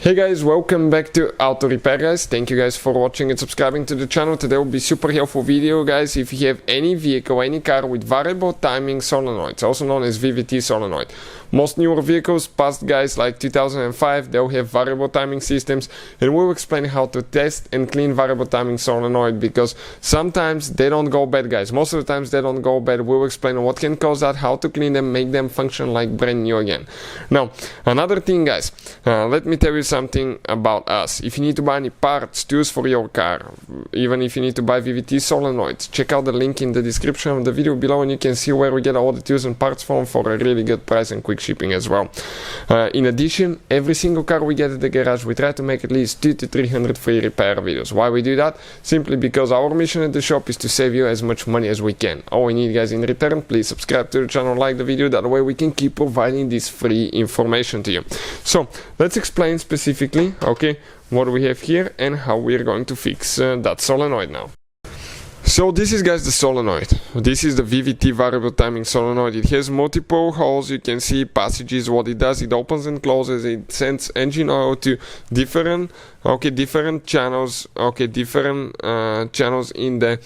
Hey guys, welcome back to Auto Repair guys. Thank you guys for watching and subscribing to the channel. Today will be super helpful video guys if you have any vehicle, any car with variable timing solenoids, also known as Vvt Solenoid. Most newer vehicles past guys like 2005, they'll have variable timing systems, and we'll explain how to test and clean variable timing solenoid because sometimes they don't go bad guys. Most of the times they don't go bad. We'll explain what can cause that, how to clean them, make them function like brand new again. Now, another thing guys, let me tell you something about us. If you need to buy any parts, tools for your car, even if you need to buy Vvt solenoids, check out the link in the description of the video below and you can see where we get all the tools and parts from for a really good price and quick shipping as well. In addition, every single car we get at the garage, we try to make at least 200 to 300 free repair videos. Why we do that? Simply because our mission at the shop is to save you as much money as we can. All we need guys in return, please subscribe to the channel, like the video, that way we can keep providing this free information to you. So let's explain specifically, okay, what we have here and how we are going to fix that solenoid now. So this is guys the solenoid. This is the Vvt variable timing solenoid. It has multiple holes, you can see passages. What it does, it opens and closes, it sends engine oil to different channels, channels in the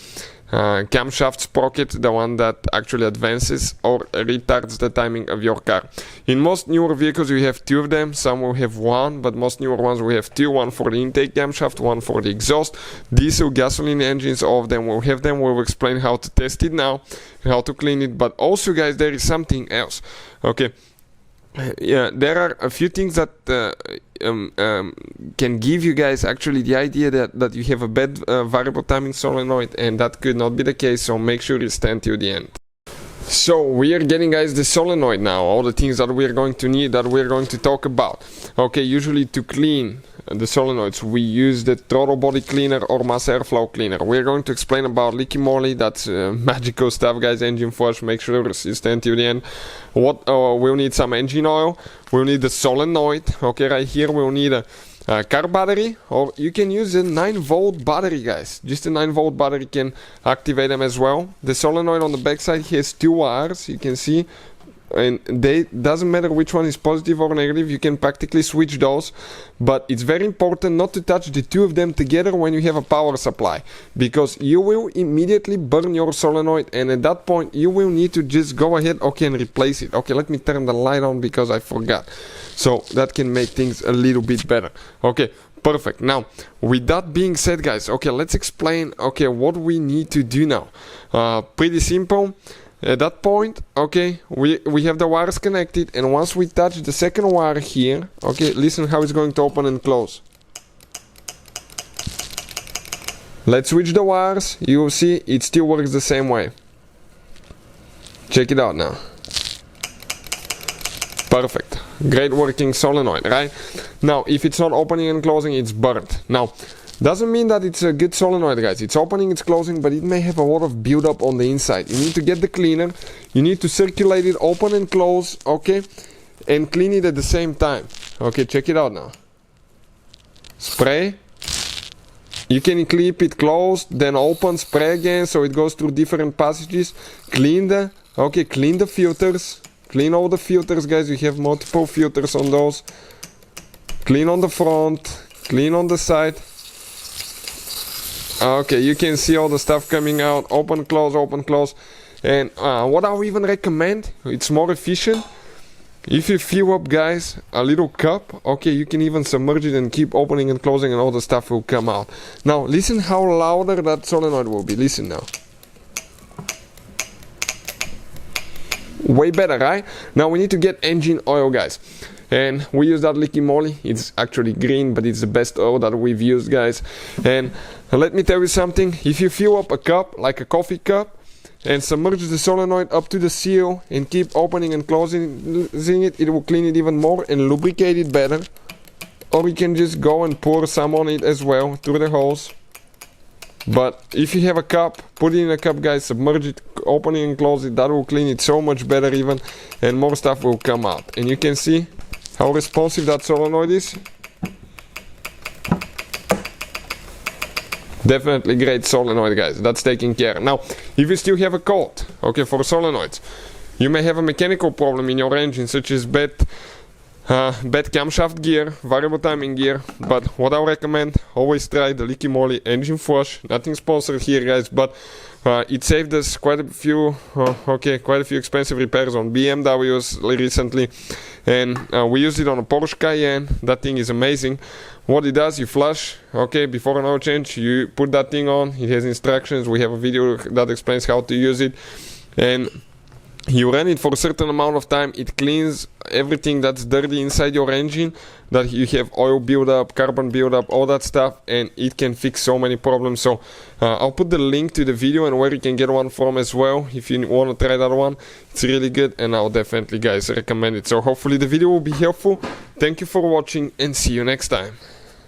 camshaft sprocket, the one that actually advances or retards the timing of your car. In most newer vehicles you have two of them, some will have one, but most newer ones we have two, one for the intake camshaft, one for the exhaust. Diesel, gasoline engines, all of them will have them. We'll explain how to test it now, how to clean it, but also guys there is something else, okay. Yeah, there are a few things that can give you guys actually the idea that you have a bad variable timing solenoid, and that could not be the case, so make sure you stand till the end. So we are getting guys the solenoid now, all the things that we are going to need, that we are going to talk about. Okay, usually to clean the solenoids we use the throttle body cleaner or mass airflow cleaner. We're going to explain about leaky moly, that's magical stuff guys, engine flush, make sure you stand till the end. We'll need some engine oil, we'll need the solenoid, okay, right here we'll need a car battery, or you can use a 9-volt battery guys. Just a 9-volt battery can activate them as well. The solenoid on the back side has two wires, you can see, and they doesn't matter which one is positive or negative, you can practically switch those, but it's very important not to touch the two of them together when you have a power supply, because you will immediately burn your solenoid, and at that point you will need to just go ahead, okay, and replace it. Okay, let me turn the light on because I forgot, so that can make things a little bit better. Okay, perfect. Now with that being said guys, okay, let's explain, okay, what we need to do now. Pretty simple. At that point, okay, we have the wires connected, and once we touch the second wire here, okay, listen how it's going to open and close. Let's switch the wires, you will see it still works the same way. Check it out now. Perfect. Great working solenoid, right? Now, if it's not opening and closing, it's burnt. Now, doesn't mean that it's a good solenoid guys. It's opening, it's closing, but it may have a lot of build-up on the inside. You need to get the cleaner, you need to circulate it, open and close, okay, and clean it at the same time. Okay, check it out now. Spray, you can keep it closed, then open, spray again, so it goes through different passages. Clean the filters, clean all the filters guys. You have multiple filters on those. Clean on the front, clean on the side. Okay, you can see all the stuff coming out. Open, close, and what I would even recommend, it's more efficient, if you fill up guys a little cup, okay, you can even submerge it and keep opening and closing and all the stuff will come out. Now listen how louder that solenoid will be. Listen now. Way better, right? Now we need to get engine oil guys, and we use that leaky moly. It's actually green, but it's the best oil that we've used guys. And let me tell you something, if you fill up a cup, like a coffee cup, and submerge the solenoid up to the seal and keep opening and closing it, it will clean it even more and lubricate it better. Or you can just go and pour some on it as well through the holes. But if you have a cup, put it in a cup guys, submerge it, opening and close it, that will clean it so much better even, and more stuff will come out. And you can see how responsive that solenoid is. Definitely great solenoid guys, that's taken care. Now if you still have a code, okay, for solenoids, you may have a mechanical problem in your engine, such as bad bad camshaft gear, variable timing gear, but what I recommend, always try the leaky moly engine flush. Nothing sponsored here, guys, but it saved us quite a few expensive repairs on BMWs recently, and we used it on a Porsche Cayenne. That thing is amazing. What it does, you flush, before an oil change, you put that thing on. It has instructions. We have a video that explains how to use it, and you run it for a certain amount of time. It cleans everything that's dirty inside your engine, that you have oil buildup, carbon buildup, all that stuff, and it can fix so many problems. So I'll put the link to the video and where you can get one from as well if you want to try that one. It's really good, and I'll definitely, guys, recommend it. So hopefully the video will be helpful. Thank you for watching, and see you next time.